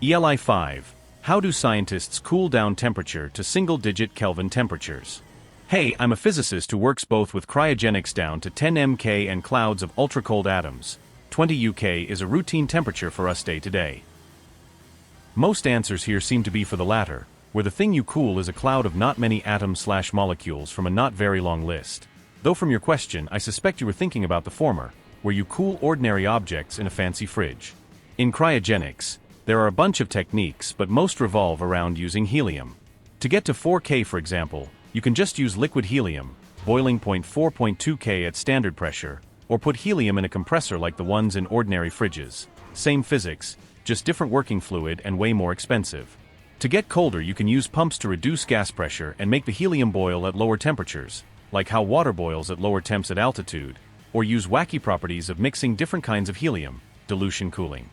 ELI 5. How do scientists cool down temperature to single-digit Kelvin temperatures? Hey, I'm a physicist who works both with cryogenics down to 10 mK and clouds of ultra-cold atoms. 20 UK is a routine temperature for us day to day. Most answers here seem to be for the latter, where the thing you cool is a cloud of not many atoms/molecules from a not very long list. Though from your question, I suspect you were thinking about the former, where you cool ordinary objects in a fancy fridge. In cryogenics, there are a bunch of techniques, but most revolve around using helium. To get to 4K, for example, you can just use liquid helium, boiling point 4.2 K at standard pressure, or put helium in a compressor like the ones in ordinary fridges. Same physics, just different working fluid and way more expensive. To get colder, you can use pumps to reduce gas pressure and make the helium boil at lower temperatures, like how water boils at lower temps at altitude, or use wacky properties of mixing different kinds of helium, dilution cooling.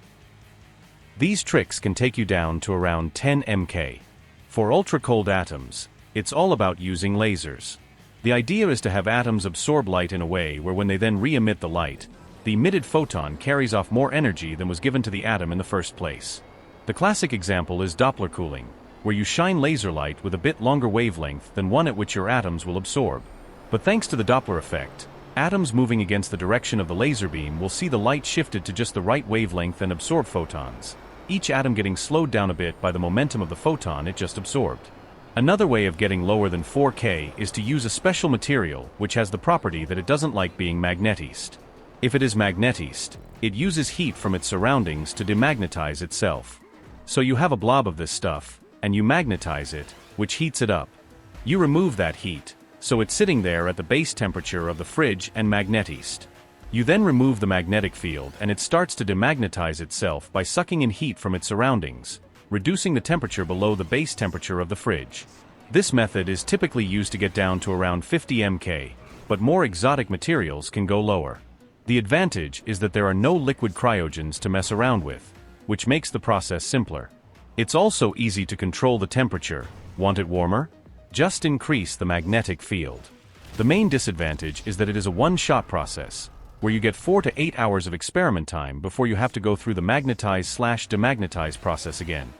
These tricks can take you down to around 10 mK. For ultra-cold atoms, it's all about using lasers. The idea is to have atoms absorb light in a way where when they then re-emit the light, the emitted photon carries off more energy than was given to the atom in the first place. The classic example is Doppler cooling, where you shine laser light with a bit longer wavelength than one at which your atoms will absorb. But thanks to the Doppler effect, atoms moving against the direction of the laser beam will see the light shifted to just the right wavelength and absorb photons, each atom getting slowed down a bit by the momentum of the photon it just absorbed. Another way of getting lower than 4K is to use a special material which has the property that it doesn't like being magnetized. If it is magnetized, it uses heat from its surroundings to demagnetize itself. So you have a blob of this stuff, and you magnetize it, which heats it up. You remove that heat, so it's sitting there at the base temperature of the fridge and magnetized. You then remove the magnetic field and it starts to demagnetize itself by sucking in heat from its surroundings, reducing the temperature below the base temperature of the fridge. This method is typically used to get down to around 50 mK, but more exotic materials can go lower. The advantage is that there are no liquid cryogens to mess around with, which makes the process simpler. It's also easy to control the temperature. Want it warmer? Just increase the magnetic field. The main disadvantage is that it is a one-shot process, where you get 4 to 8 hours of experiment time before you have to go through the magnetize/demagnetize process again.